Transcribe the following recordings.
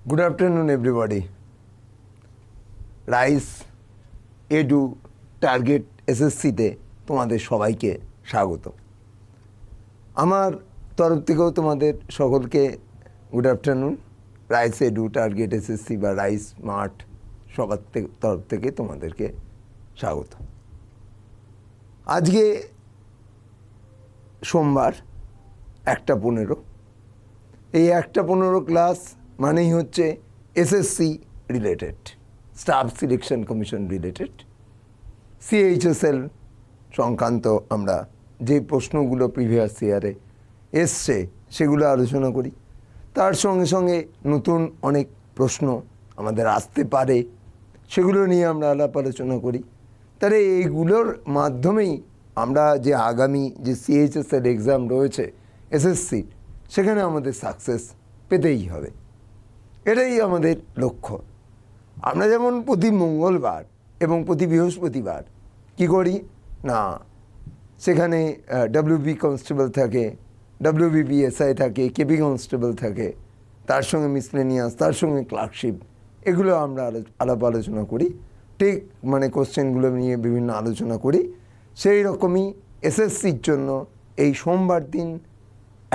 Good afternoon everybody. Rice Edu Target এসএসসিতে তোমাদের সবাইকে স্বাগত। আমার তরফ থেকেও তোমাদের সকলকে good afternoon. Rice Edu Target SSC বা রাইস স্মার্ট সবার তরফ থেকে তোমাদেরকে স্বাগত। আজকে সোমবার 1:15। এই 1:15 ক্লাস মানেই হচ্ছে SSC related, staff selection commission related, CHSL সংক্রান্ত আমরা যে প্রশ্নগুলো প্রিভিয়াস ইয়ারে এসছে সেগুলো আলোচনা করি। তার সঙ্গে সঙ্গে নতুন অনেক প্রশ্ন আমাদের আসতে পারে, সেগুলো নিয়ে আমরা আলাপ আলোচনা করি। তাহলে এইগুলোর মাধ্যমেই আমরা যে আগামী যে সিএইচএসএল এক্সাম রয়েছে এসএসসি, সেখানে আমাদের সাকসেস পেতেই হবে, এটাই আমাদের লক্ষ্য। আমরা যেমন প্রতি মঙ্গলবার এবং প্রতি বৃহস্পতিবার কী করি না, সেখানে ডব্লিউবি কনস্টেবল থাকে, ডব্লিউবিপি এসআই থাকে, কেপি কনস্টেবল থাকে, তার সঙ্গে মিসলেনিয়াস, তার সঙ্গে ক্লার্কশিপ, এগুলো আমরা আলাপ আলোচনা করি। ঠিক মানে কোশ্চেনগুলো নিয়ে বিভিন্ন আলোচনা করি। সেই রকমই এসএসসির জন্য এই সোমবার দিন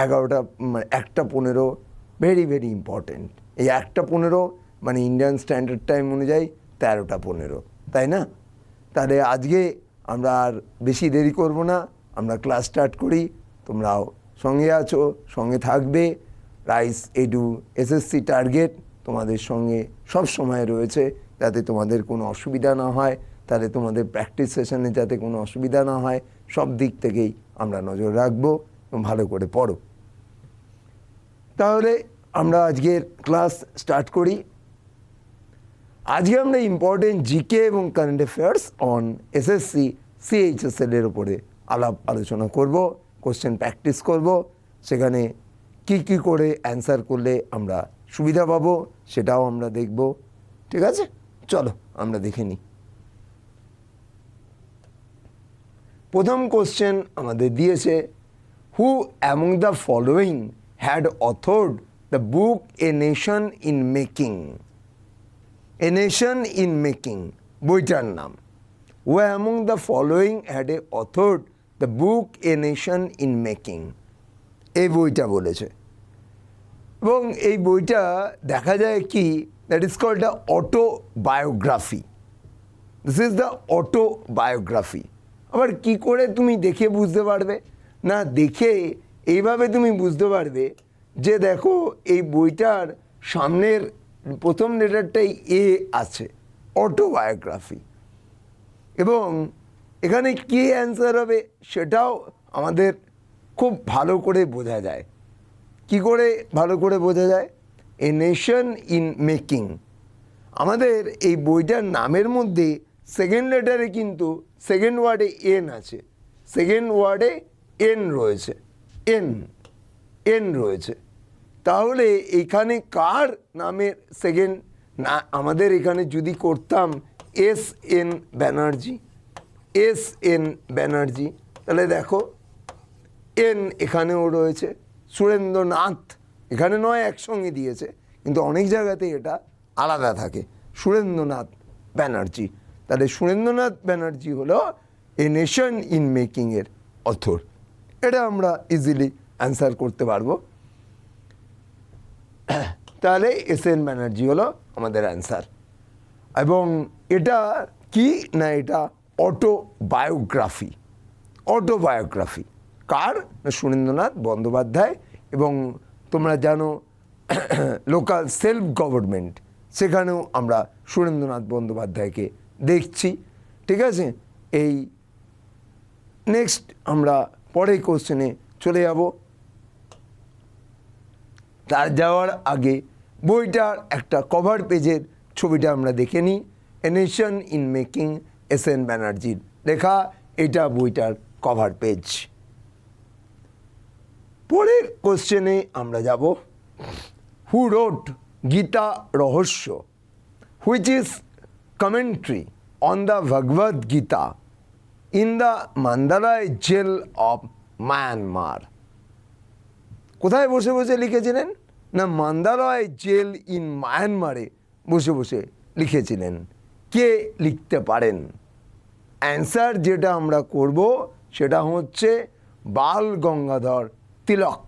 1:15 ভেরি ভেরি ইম্পর্টেন্ট। এই 1:15 মানে ইন্ডিয়ান স্ট্যান্ডার্ড টাইম অনুযায়ী 13:15, তাই না? তাহলে আজকে আমরা আর বেশি দেরি করব না, আমরা ক্লাস স্টার্ট করি। তোমরাও সঙ্গে আছো, সঙ্গে থাকবে। রাইস এডু এসএসসি টার্গেট তোমাদের সঙ্গে সব সময় রয়েছে, যাতে তোমাদের কোনো অসুবিধা না হয়, তাহলে তোমাদের প্র্যাকটিস সেশনে যাতে কোনো অসুবিধা না হয়, সব দিক থেকেই আমরা নজর রাখবো এবং ভালো করে পড়ো। তাহলে আমরা আজকের ক্লাস স্টার্ট করি। আজকে আমরা ইম্পর্টেন্ট জিকে এবং current affairs on SSC CHSL এর উপরে আলাপ আলোচনা করব, কোশ্চেন প্র্যাকটিস করব। সেখানে কি করে অ্যান্সার করলে আমরা সুবিধা পাবো সেটাও আমরা দেখব। ঠিক আছে, চলো আমরা দেখে নিই। প্রথম কোশ্চেন আমাদের দিয়েছে, who among the following had authored the book a nation in making? A nation in making বইটার নাম। Who among the following had a authored the book a nation in making, এই বইটা বলেছে। এবং এই বইটা দেখা যায় কি, that is called the autobiography. This is the autobiography. আবার কি করে তুমি দেখে বুঝতে পারবে? না, দেখে এইভাবে তুমি বুঝতে পারবে যে দেখো এই বইটার সামনের প্রথম লেটারটাই এ আছে, অটোবায়োগ্রাফি। এবং এখানে কী অ্যান্সার হবে সেটাও আমাদের খুব ভালো করে বোঝা যায়। কি করে ভালো করে বোঝা যায়? এ নেশন ইন মেকিং। আমাদের এই বইটার নামের মধ্যে সেকেন্ড লেটারে কিন্তু সেকেন্ড ওয়ার্ডে এন আছে, সেকেন্ড ওয়ার্ডে এন রয়েছে, এন রয়েছে। তাহলে এখানে কার নামের সেকেন্ড না, আমাদের এখানে যদি করতাম S N Banerjee, S N Banerjee, তাহলে দেখো এন এখানেও রয়েছে, সুরেন্দ্রনাথ এখানে নয় একসঙ্গে দিয়েছে, কিন্তু অনেক জায়গাতে এটা আলাদা থাকে, সুরেন্দ্রনাথ ব্যানার্জি। তাহলে সুরেন্দ্রনাথ ব্যানার্জি হলো এ নেশন ইন মেকিংয়ের অথর। এটা আমরা ইজিলি অ্যান্সার করতে পারবো। তাহলে এস এন ব্যানার্জি হলো আমাদের অ্যান্সার। এবং এটা কি না, এটা অটোবায়োগ্রাফি। অটোবায়োগ্রাফি কার? না, সুরেন্দ্রনাথ বন্দ্যোপাধ্যায়। এবং তোমরা জানো লোকাল সেলফ গভর্নমেন্ট, সেখানেও আমরা সুরেন্দ্রনাথ বন্দ্যোপাধ্যায়কে দেখছি। ঠিক আছে, এই নেক্সট আমরা পরের কোশ্চেনে চলে যাব। তার যাওয়ার আগে বইটার একটা কভার পেজের ছবিটা আমরা দেখে নিই। এ nation in making, S N ব্যানার্জির লেখা, এটা বইটার কভার পেজ। পরের কোশ্চেনে আমরা যাব, হু wrote Gita Rahasya, which is commentary on the Bhagavad Gita in the Mandalay jail of Myanmar? কোথায় বসে বসে লিখেছিলেন? না মান্দালয় জেল ইন মায়ানমারে বসে বসে লিখেছিলেন? কে লিখতে পারেন? অ্যান্সার যেটা আমরা করব সেটা হচ্ছে বাল গঙ্গাধর তিলক।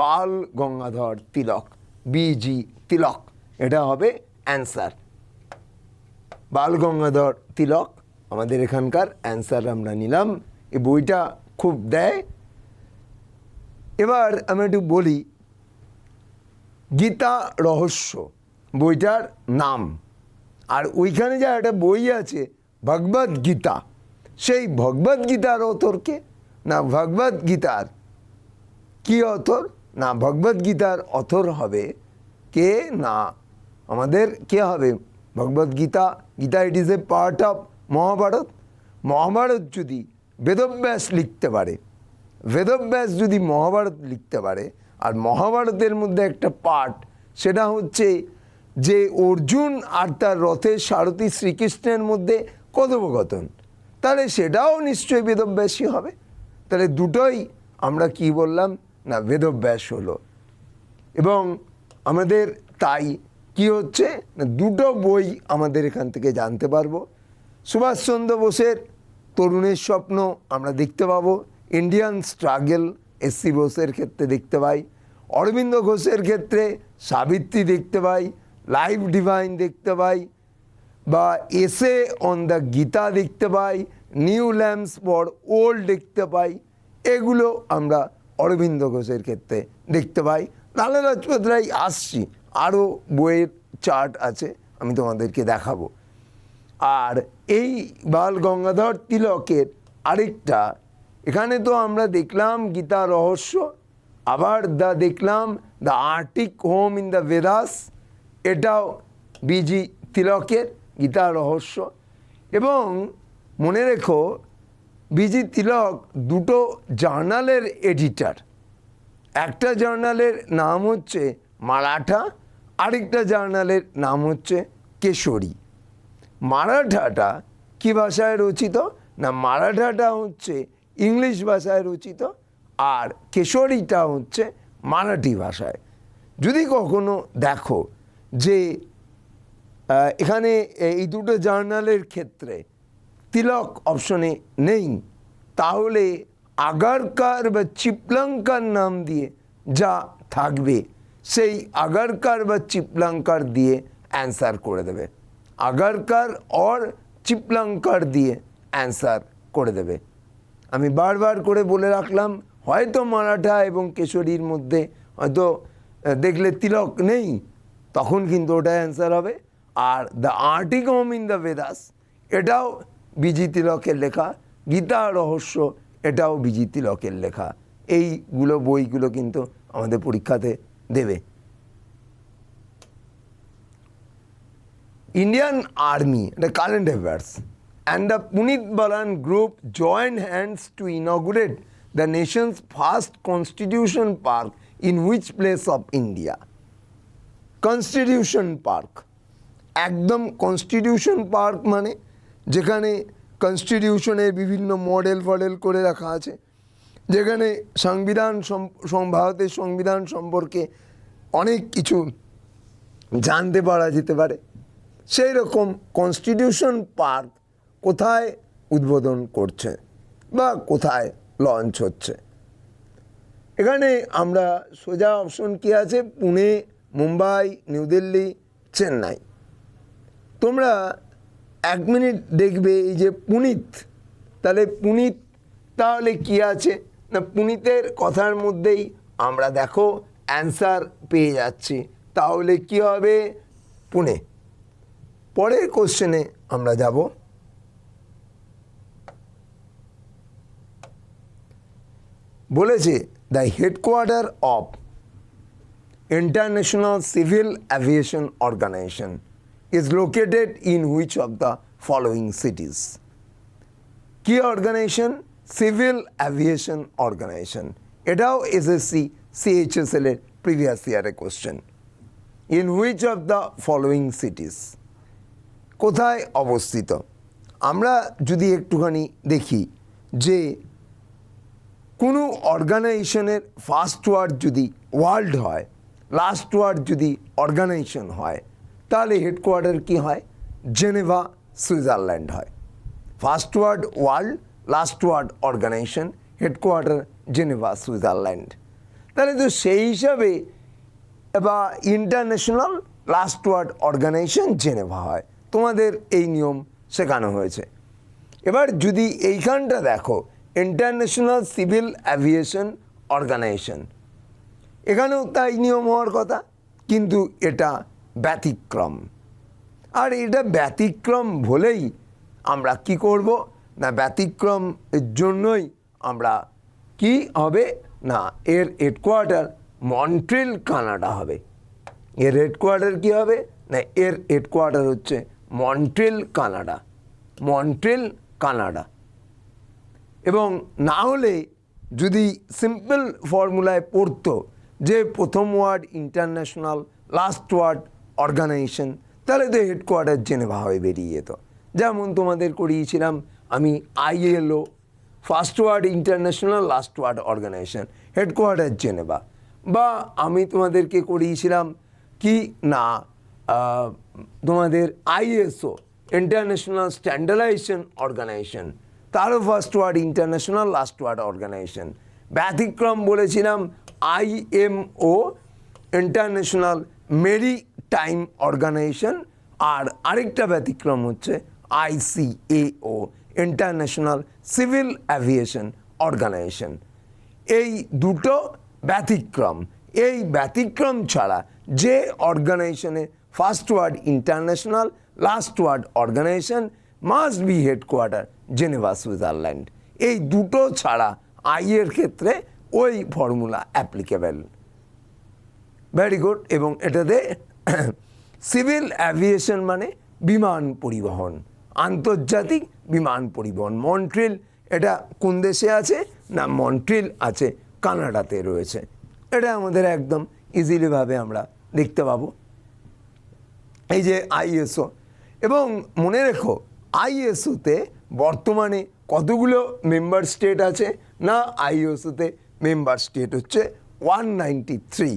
বাল গঙ্গাধর তিলক, বিজি তিলক, এটা হবে অ্যান্সার। বাল গঙ্গাধর তিলক আমাদের এখানকার অ্যান্সার আমরা নিলাম। এই বইটা খুব দেয়। এবার আমি একটু বলি, গীতা রহস্য বইটার নাম, আর ওইখানে যা একটা বই আছে ভগবদ গীতা, সেই ভগবদ গীতার অথরকে? না ভগবদ গীতার কি অথর? না ভগবদ গীতার অথর হবে কে? না আমাদের কে হবে? Bhagavad Gita, Gita it is a part of Mahabharata. Mahabharata যদি বেদব্যাস লিখতে পারে, বেদব্যাস যদি মহাভারত লিখতে পারে, আর মহাভারতের মধ্যে একটা পার্ট সেটা হচ্ছে যে অর্জুন আর তার রথের সারথি শ্রীকৃষ্ণের মধ্যে কথোপকথন, তাহলে সেটাও নিশ্চয়ই বেদব্যাসই হবে। তাহলে দুটোই আমরা কি বললাম? না বেদব্যাস হলো। এবং আমাদের তাই কি হচ্ছে না দুটো বই আমাদের এখান থেকে জানতে পারবো। সুভাষচন্দ্র বোসের তরুণের স্বপ্ন আমরা দেখতে পাবো, ইন্ডিয়ান স্ট্রাগল এসসি বোসের ক্ষেত্রে দেখতে পাই, অরবিন্দ ঘোষের ক্ষেত্রে সাবিত্রী দেখতে পাই, লাইফ ডিভাইন দেখতে পাই, বা এসে অন দ্য গীতা দেখতে পাই, নিউ ল্যাম্পস ফর ওল্ড দেখতে পাই। এগুলো আমরা অরবিন্দ ঘোষের ক্ষেত্রে দেখতে পাই। লালা লাজপত রায় আসছি, আরও বইয়ের চার্ট আছে, আমি তোমাদেরকে দেখাবো। আর এই বাল গঙ্গাধর তিলকের আরেকটা, এখানে তো আমরা দেখলাম গীতা রহস্য, আবার দেখলাম the Arctic home in the Vedas, এটাও বিজি তিলকের গীতা রহস্য। এবং মনে রেখো বিজি তিলক দুটো জার্নালের এডিটর। একটা জার্নালের নাম হচ্ছে মারাঠা, আরেকটা জার্নালের নাম হচ্ছে কেশরী। মারাঠাটা কি ভাষায় রচিত? না মারাঠাটা হচ্ছে ইংলিশ ভাষায় রচিত, আর কেশরীটা হচ্ছে মারাঠি ভাষায়। যদি কখনো দেখো যে এখানে এই দুটো জার্নালের ক্ষেত্রে তিলক অপশনে নেই, তাহলে আগারকার বা চিপলঙ্কার নাম দিয়ে যা থাকবে সেই আগারকার বা চিপলঙ্কার দিয়ে অ্যান্সার করে দেবে। আগারকার অর চিপলঙ্কার দিয়ে অ্যান্সার করে দেবে। আমি বারবার করে বলে রাখলাম, হয়তো মারাঠা এবং কেশরীর মধ্যে হয়তো দেখলে তিলক নেই, তখন কিন্তু ওটা অ্যান্সার হবে। Are the Arctic home in the Vedas এটাও বিজি তিলকের লেখা, গীতা রহস্য এটাও বিজি তিলকের লেখা। এইগুলো বইগুলো কিন্তু আমাদের পরীক্ষাতে দেবে। ইন্ডিয়ান আর্মি, এটা current affairs, and the Punit Balan group joined hands to inaugurate the nation's first constitution park in which place of India? Constitution park, একদম কনস্টিটিউশন পার্ক মানে যেখানে কনস্টিটিউশনের বিভিন্ন মডেল ফডেল করে রাখা আছে, যেখানে সংবিধান ভারতের সংবিধান সম্পর্কে অনেক কিছু জানতে পারা যেতে পারে, সেই রকম কনস্টিটিউশন পার্ক কোথায় উদ্বোধন করছে বা কোথায় লঞ্চ হচ্ছে? এখানে আমরা সোজা অপশন কি আছে? পুনে, মুম্বাই, নিউ দিল্লি, চেন্নাই। তোমরা এক মিনিট দেখবে এই যে পুনিত, তাহলে পুনিত তাহলে কি আছে না পুনিতের কথার মধ্যেই আমরা দেখো অ্যান্সার পেয়ে যাচ্ছি, তাহলে কি হবে? পুনে। পরের কোশ্চেনে আমরা যাব। বলেছে the headquarter of international civil aviation organization is located in which of the following cities? কি অর্গানাইজেশন? Civil aviation organization. এটাও এসএসসি সিএইচএসএল এর প্রিভিয়াস ইয়ারের question. In which of the following cities, কোথায় অবস্থিত? আমরা যদি একটুখানি দেখি যে কোনো অর্গানাইজেশনের ফার্স্ট ওয়ার্ড যদি ওয়ার্ল্ড হয়, লাস্ট ওয়ার্ড যদি অর্গানাইজেশন হয় তাহলে হেডকোয়ার্টার কি হয়? জেনেভা, সুইজারল্যান্ড হয়। First word world, last word organization, headquarter Geneva, Switzerland. তাহলে তো সেই হিসাবে বা international last word organization Geneva হয়। তোমাদের এই নিয়ম শেখানো হয়েছে। এবার যদি এইখানটা দেখো, ইন্টারন্যাশনাল সিভিল অ্যাভিয়েশন অর্গানাইজেশন, এখানেও তাই নিয়ম হওয়ার কথা, কিন্তু এটা ব্যতিক্রম। আর এটা ব্যতিক্রম বলেই আমরা কি করব না, ব্যতিক্রম এর জন্যই আমরা কি হবে না, এর হেডকোয়ার্টার মন্ট্রিল, কানাডা হবে। এর হেডকোয়ার্টার কি হবে না, এর হেডকোয়ার্টার হচ্ছে মন্ট্রিল, কানাডা। Montreal, Canada. এবং না হলে যদি সিম্পল ফর্মুলায় পড়তো যে প্রথম word international, last word organization, তাহলে তো হেডকোয়ার্টার জেনেভা হয়ে বেরিয়ে যেত। যেমন তোমাদের করিয়েছিলাম আমি ILO, first word international, last word organization, headquarter Geneva. বা আমি তোমাদেরকে করিয়েছিলাম কি না, তোমাদের ISO, ইন্টারন্যাশনাল স্ট্যান্ডার্ডাইজেশন অর্গানাইজেশন, তারও first word international, last word organization. ব্যতিক্রম বলেছিলাম IMO, ইন্টারন্যাশনাল মেরিটাইম অর্গানাইজেশন, আর আরেকটা ব্যতিক্রম হচ্ছে ICAO, international civil aviation organization. এই দুটো ব্যতিক্রম। এই ব্যতিক্রম ছাড়া যে অর্গানাইজেশনে first word international, last word organization must be headquarter Geneva, Switzerland. এই দুটো ছাড়া এর ক্ষেত্রে ওই ফর্মুলা অ্যাপ্লিকেবল। Very good. এবং এটাতে সিভিল অ্যাভিয়েশন মানে বিমান পরিবহন, আন্তর্জাতিক বিমান পরিবহন। মন্ট্রিল এটা কোন দেশে আছে না, মন্ট্রিল আছে কানাডাতে রয়েছে। এটা আমাদের একদম ইজিলিভাবে আমরা দেখতে পাবো। এই যে ISO, এবং মনে রেখো ISOতে বর্তমানে কতগুলো মেম্বার স্টেট আছে না, ISOতে মেম্বার স্টেট হচ্ছে 193।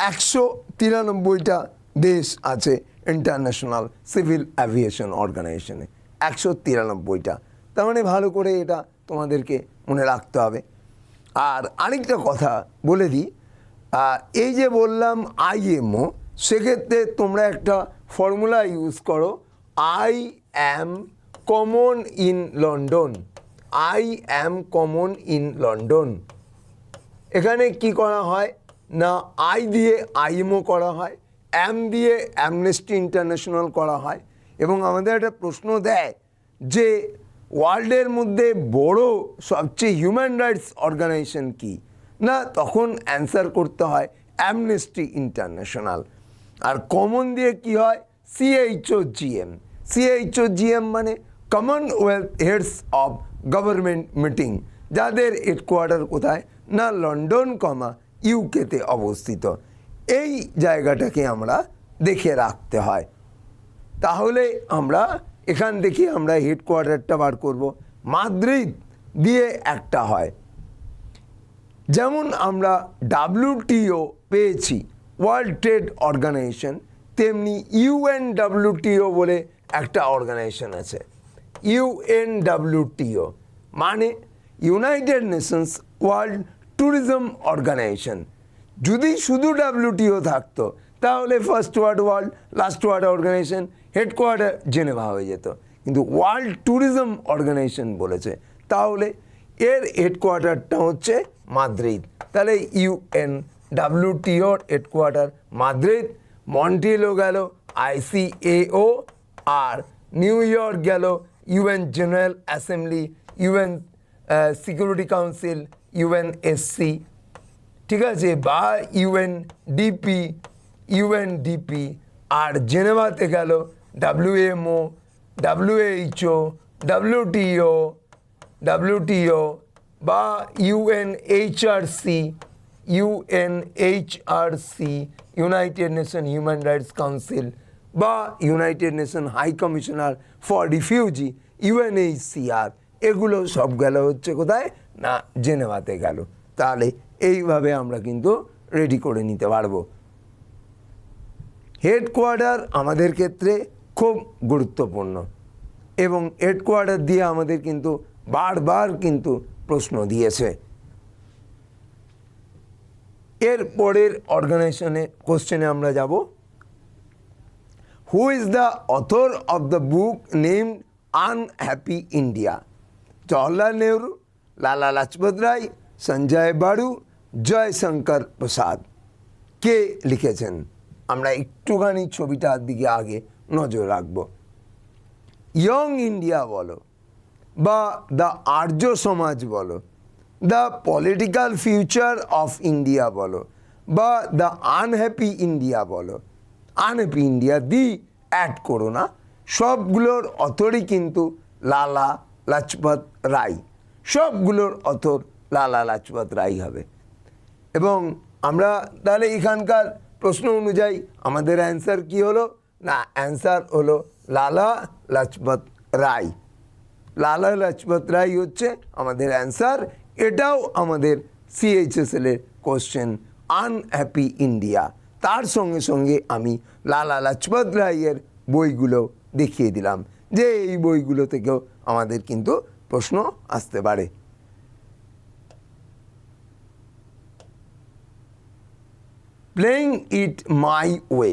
193টা দেশ আছে ইন্টারন্যাশনাল সিভিল অ্যাভিয়েশন অর্গানাইজেশনে, 193টা। তার মানে ভালো করে এটা তোমাদেরকে মনে রাখতে হবে। আর আরেকটা কথা বলে দিই, এই যে বললাম IMO, সেক্ষেত্রে তোমরা একটা ফর্মুলা ইউজ করো, I am common in London। I am common in London। এখানে কি করা হয় না, I দিয়ে IMO করা হয়, M দিয়ে অ্যামনেস্টি ইন্টারন্যাশনাল করা হয়। এবং আমাদের একটা প্রশ্ন দেয় যে ওয়ার্ল্ডের মধ্যে বড় সবচেয়ে হিউম্যান রাইটস অর্গানাইজেশন কি না, তখন অ্যান্সার করতে হয় অ্যামনেস্টি ইন্টারন্যাশনাল। আর কমন দিয়ে কি হয়, CHOGM। CHOGM মানে commonwealth heads of government meeting, যাদের হেডকোয়ার্টার কোথায় না, লন্ডন, UK-তে অবস্থিত। এই জায়গাটাকে আমরা দেখে রাখতে হয়। তাহলে আমরা এখান থেকে আমরা হেডকোয়ার্টারটা বার করব। মাদ্রিদ দিয়ে একটা হয়, যেমন আমরা WTO পেয়েছি, ওয়ার্ল্ড ট্রেড অর্গানাইজেশন, তেমনি UNWTO বলে একটা অর্গানাইজেশন আছে। UNWTO মানে united nations world tourism organization. যদি শুধু WTO থাকতো তাহলে first word world, last word organization, headquarter Geneva হয়ে যেত। কিন্তু ওয়ার্ল্ড ট্যুরিজম অর্গানাইজেশন বলেছে, তাহলে এর হেডকোয়ার্টারটা হচ্ছে মাদ্রিদ। তাহলে UNWTOর হেডকোয়ার্টার মাদ্রিদ, মন্ট্রিলও গেল ICAO, আর নিউ ইয়র্ক গেল UN general assembly, UN security council, UNSC, ঠিক আছে, বা UNDP, আর জেনেভাতে গেল WMO, WHO, WTO বা UNHRC, United Nation Human Rights Council, বা United Nation High Commissioner for refugee, UNHCR। এগুলো সব গেল হচ্ছে কোথায় না, জেনেভাতে গেল। তাহলে এইভাবে আমরা কিন্তু রেডি করে নিতে পারবো। হেডকোয়ার্টার আমাদের ক্ষেত্রে খুব গুরুত্বপূর্ণ এবং হেডকোয়ার্টার দিয়ে আমাদের কিন্তু বারবার কিন্তু প্রশ্ন দিয়েছে। এর পরের অর্গানাইজেশনে কোশ্চেনে আমরা যাব, who is the author of the book named unhappy India? Jawaharlal Nehru, Lala Lajpat Rai, Sanjay বাড়ু, Jaishankar প্রসাদ। কে লিখেছেন? আমরা একটুখানি ছবিটার দিকে আগে নজর রাখব। ইয়ং ইন্ডিয়া বলো বা দ্য আর্য সমাজ বলো, the political future of India বলো বা দ্য আনহ্যাপি ইন্ডিয়া বলো, আনহ্যাপি ইন্ডিয়া দি অ্যাড করো না, সবগুলোর অথরই কিন্তু লালা লাজপত রায়, সবগুলোর অথর লালা লাজপত রায় হবে। এবং আমরা তাহলে এখানকার প্রশ্ন অনুযায়ী আমাদের অ্যান্সার কি হলো? না, অ্যান্সার হলো লালা লাজপত রায়। লালা লাজপত রায় হচ্ছে আমাদের অ্যান্সার। এটাও আমাদের CHSL এর কোশ্চেন, আনহ্যাপি ইন্ডিয়া। তার সঙ্গে সঙ্গে আমি লালা লাজপত রায়ের বইগুলো দেখিয়ে দিলাম যে এই বইগুলো থেকেও আমাদের কিন্তু প্রশ্ন আসতে পারে। Playing it my way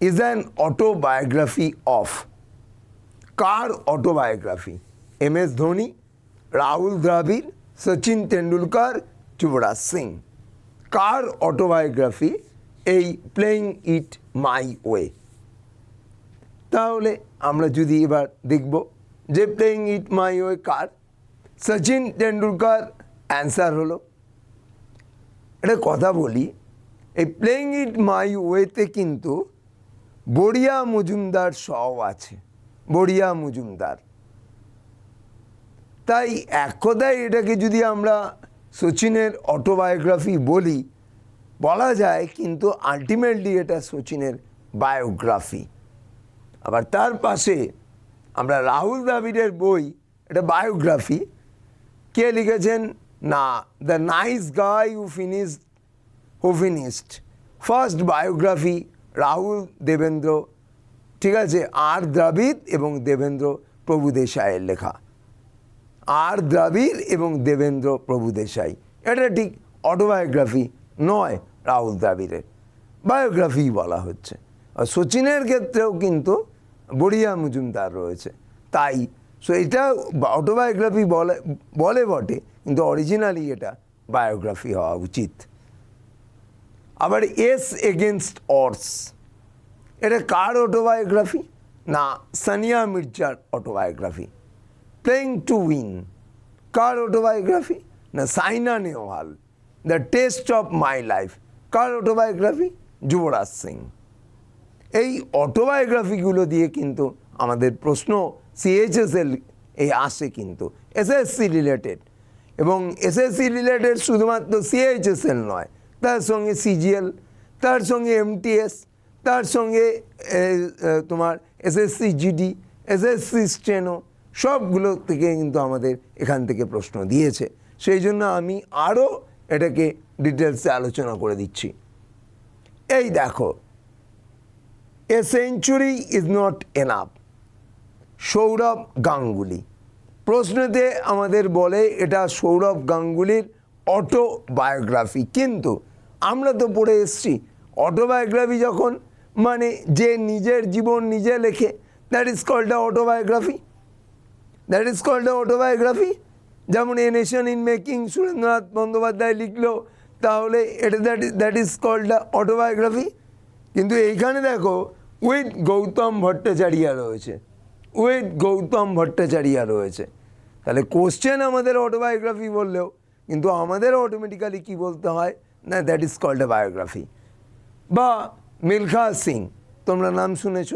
is an autobiography of, কার অটোবায়োগ্রাফি? MS ধোনি, রাহুল দ্রাবিড়, সচিন তেন্ডুলকর, যুবরাজ সিং। কার অটোবায়োগ্রাফি এই প্লেইং ইট মাই ওয়ে? তাহলে আমরা যদি এবার দেখব যে প্লেইং ইট মাই ওয়ে কার, সচিন তেন্ডুলকর অ্যান্সার হলো। একটা কথা বলি, এই প্লেইং ইট মাই ওয়েতে কিন্তু বড়িয়া মজুমদার সহ আছে, বড়িয়া মজুমদার। তাই এক কথায় এটাকে যদি আমরা সচিনের অটোবায়োগ্রাফি বলি, বলা যায়, কিন্তু আলটিমেটলি এটা সচিনের বায়োগ্রাফি। আবার তার পাশে আমরা রাহুল দ্রাবিড়ের বই, এটা বায়োগ্রাফি। কে লিখেছেন? না, the nice guy who finished first biography, Rahul Devendra, ঠিক আছে, আর দ্রাবিড় এবং দেবেন্দ্র প্রভুদেশাইয়ের লেখা। আর দ্রাবিড় এবং দেবেন্দ্র প্রভুদেশাই, এটা ঠিক অটোবায়োগ্রাফি নয় রাহুল দ্রাবিড়ের, বায়োগ্রাফি বলা হচ্ছে। আর সচিনের ক্ষেত্রেও কিন্তু বড়িয়া মজুমদার রয়েছে। তাই এটা অটোবায়োগ্রাফি বলে বটে, কিন্তু অরিজিনালি এটা বায়োগ্রাফি হওয়া উচিত। আবার এস এগেনস্ট অডস, এটা কার অটোবায়োগ্রাফি? না, সানিয়া মির্জার অটোবায়োগ্রাফি। প্লেইং টু উইন, কার অটোবায়োগ্রাফি? না, Saina Nehwal. The test of my life, কার অটোবায়োগ্রাফি? যুবরাজ সিং। এই অটোবায়োগ্রাফিগুলো দিয়ে কিন্তু আমাদের প্রশ্ন CHSL এই আসে, কিন্তু SSC রিলেটেড। এবং SSC রিলেটেড শুধুমাত্র CHSL নয়, তার সঙ্গে CGL, তার সঙ্গে MTS, তার সঙ্গে তোমার SSC GD, SSC স্টেনো, সবগুলো থেকে কিন্তু আমাদের এখান থেকে প্রশ্ন দিয়েছে। সেই জন্য আমি আরও এটাকে ডিটেলসে আলোচনা করে দিচ্ছি। এই দেখো, a century is not enough, Sourav Ganguly. প্রশ্নতে আমাদের বলে এটা সৌরভ গাঙ্গুলির অটোবায়োগ্রাফি, কিন্তু আমরা তো পড়ে এসছি অটোবায়োগ্রাফি যখন মানে যে নিজের জীবন নিজে লেখে, that is called a autobiography, that is called a autobiography. যেমন a nation in making Surendranath Bandyopadhyay লিখলো, তাহলে এটা that is called a autobiography. কিন্তু এইখানে দেখো উইথ গৌতম ভট্টাচার্য রয়েছে, উইথ গৌতম ভট্টাচার্য রয়েছে। তাহলে কোশ্চেন আমাদের অটোবায়োগ্রাফি বললেও কিন্তু আমাদের অটোমেটিক্যালি কী বলতে হয়? না, that is called a biography. বা মিলখা সিং, তোমরা নাম শুনেছ,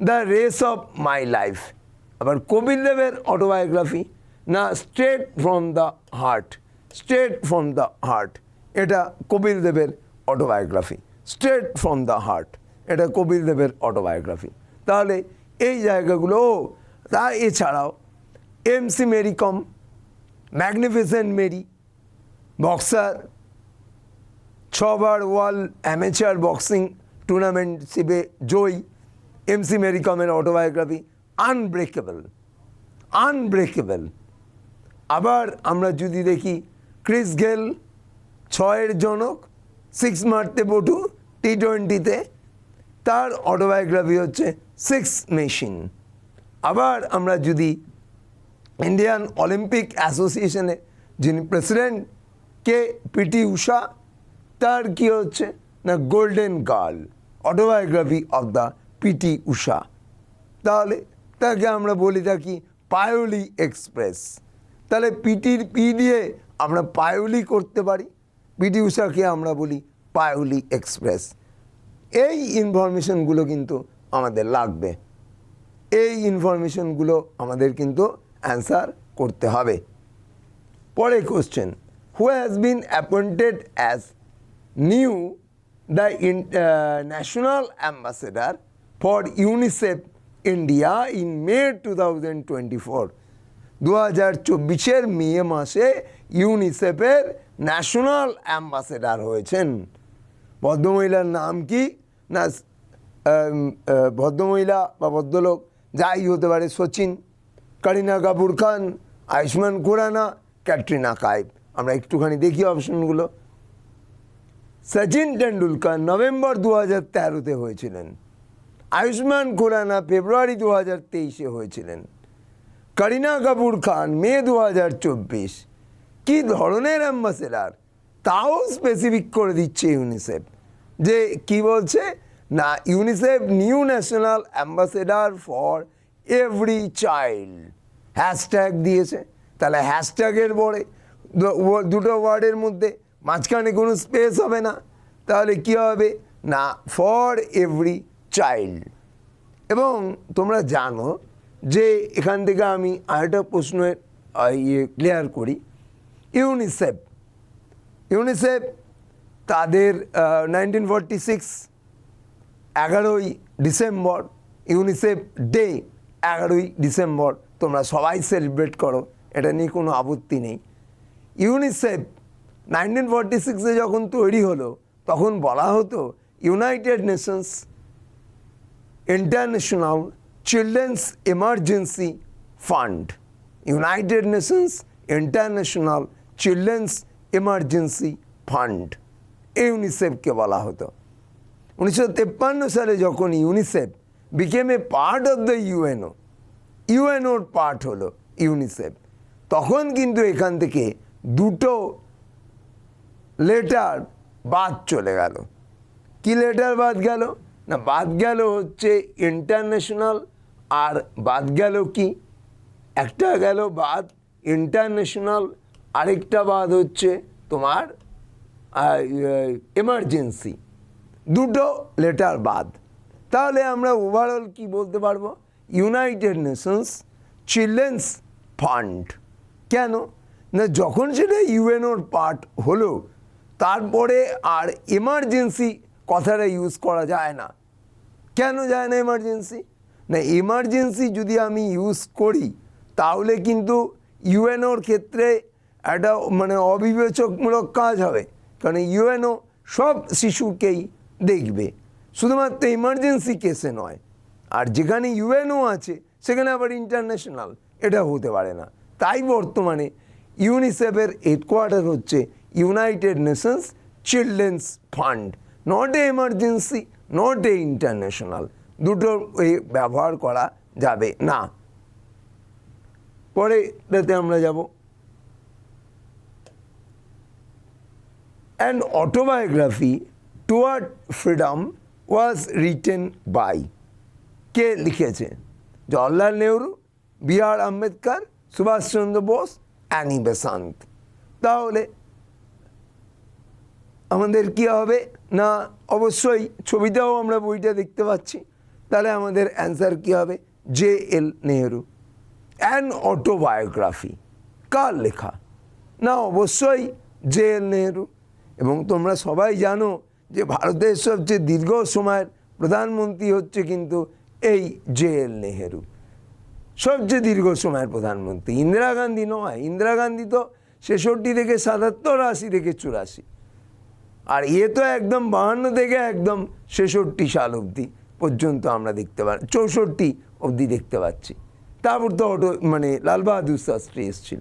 the race of my life. আবার কপিল দেবের অটোবায়োগ্রাফি, না, straight from the heart, straight from the heart, এটা কপিল দেবের autobiography. Straight from the heart, এটা কপিল দেবের অটোবায়োগ্রাফি। তাহলে এই জায়গাগুলো, তা এছাড়াও MC Mary Kom, magnificent Mary, boxer, 6বার ওয়ার্ল্ড অ্যামেচার বক্সিং টুর্নামেন্টশিপে জয়ী এমসি মেরি কমের অটোবায়োগ্রাফি আনব্রেকেবল, আনব্রেকেবল। আবার আমরা যদি দেখি ক্রিস গেল 6-এর জনক, 6 মারতে পটু T20-তে, তার অটোবায়োগ্রাফি হচ্ছে 6 মেশিন। আবার আমরা যদি ইন্ডিয়ান অলিম্পিক অ্যাসোসিয়েশনে যিনি প্রেসিডেন্ট কে পিটি উষা, তার কি হচ্ছে না golden girl, autobiography of the PT Usha. তাহলে তাকে আমরা বলি থাকি পায়োলি এক্সপ্রেস। তাহলে পিটির পি দিয়ে আমরা পায়োলি করতে পারি, পিটি উষাকে আমরা বলি পায়োলি এক্সপ্রেস। এই ইনফরমেশনগুলো কিন্তু আমাদের লাগবে, এই ইনফরমেশনগুলো আমাদের কিন্তু অ্যান্সার করতে হবে। পরে question, who has been appointed as new the national ambassador for UNICEF India in May 2024? 2024-এর মে মাসে ইউনিসেফের ন্যাশনাল অ্যাম্বাসেডার হয়েছেন। ভদ্রমহিলার নাম কি না, ভদ্রমহিলা বা ভদ্রলোক যাই হতে পারে, সচিন, করিনা কাপুর খান, আয়ুষ্মান খুরানা, ক্যাটরিনা কাইফ। আমরা একটুখানি দেখি অপশনগুলো। সচিন টেন্ডুলকার নভেম্বর 2013-তে হয়েছিলেন, আয়ুষ্মান খুরানা ফেব্রুয়ারি 2023-এ হয়েছিলেন, করিনা কাপুর খান মে 2024। কী ধরনের অ্যাম্বাসেডার তাও স্পেসিফিক করে দিচ্ছে ইউনিসেফ, যে কি বলছে না UNICEF new national ambassador for every child, hashtag দিয়েছে। তাহলে হ্যাশট্যাগের পরে দুটো ওয়ার্ডের মধ্যে মাঝখানে কোনো স্পেস হবে না, তাহলে কি হবে না ফর এভরি চাইল্ড। এবং তোমরা জানো যে এখান থেকে আমি আরেকটা প্রশ্নের ক্লিয়ার করি। ইউনিসেফ তাদের 1946 11ই ডিসেম্বর ইউনিসেফ ডে, 11ই ডিসেম্বর তোমরা সবাই সেলিব্রেট করো, এটা নিয়ে কোনো আপত্তি নেই। ইউনিসেফ 1946-এ যখন তৈরি হলো তখন বলা হতো United Nations International Children's Emergency Fund, United Nations International Children's Emergency Fund, ইউনিসেফকে বলা হতো। 1953 সালে যখন UNICEF became a part of the ইউএনওর পার্ট হলো ইউনিসেফ, তখন কিন্তু এখান থেকে দুটো লেটার বাদ চলে গেল। কি লেটার বাদ গেল না, বাদ গেল হচ্ছে ইন্টারন্যাশনাল, আর বাদ গেল কি, একটা গেল বাদ ইন্টারন্যাশনাল, আরেকটা বাদ হচ্ছে তোমার এমার্জেন্সি, দুটো লেটার বাদ। তাহলে আমরা ওভারঅল কি বলতে পারবো, ইউনাইটেড নেশনস চিলড্রেন্স ফান্ড। কেন না যখন সেটা ইউএনওর পার্ট হলো তারপরে আর এমার্জেন্সি কথাটা ইউজ করা যায় না। কেন যায় না এমার্জেন্সি না, এমার্জেন্সি যদি আমি ইউজ করি তাহলে কিন্তু ইউএনওর ক্ষেত্রে একটা মানে অবিবেচকমূলক কাজ হবে, কারণ ইউএনও সব শিশুকেই দেখবে, শুধুমাত্র ইমার্জেন্সি কেসে নয়। আর যেখানে ইউএনও আছে সেখানে আবার ইন্টারন্যাশনাল, এটা হতে পারে না। তাই বর্তমানে ইউনিসেফের হেডকোয়ার্টার হচ্ছে United Nations Children's Fund, not a emergency, not a international, দুটো ব্যবহার করা যাবে না। পরে এটাতে আমরা যাব, an autobiography toward freedom was written by, কে লিখেছে? Jawaharlal Nehru, B R Ambedkar, Subhash Chandra Bose, Annie Besant. তাহলে আমাদের কি হবে না, অবশ্যই ছবিটাও আমরা বইটা দেখতে পাচ্ছি, তাহলে আমাদের অ্যান্সার কি হবে, JL নেহরু। অ্যান অটোবায়োগ্রাফি কার লেখা না, অবশ্যই JL নেহরু। এবং তোমরা সবাই জানো যে ভারতের সবচেয়ে দীর্ঘ সময়ের প্রধানমন্ত্রী হচ্ছে কিন্তু এই JL নেহরু, সবচেয়ে দীর্ঘ সময়ের প্রধানমন্ত্রী। ইন্দিরা গান্ধী নয়, ইন্দিরা গান্ধী তো 66 থেকে 77, 80 থেকে 84, আর তো একদম 52 থেকে একদম 66 সাল অবধি পর্যন্ত আমরা দেখতে পাচ্ছি, 64 অবধি দেখতে পাচ্ছি। তারপর তো লাল বাহাদুর শাস্ত্রী এসেছিল।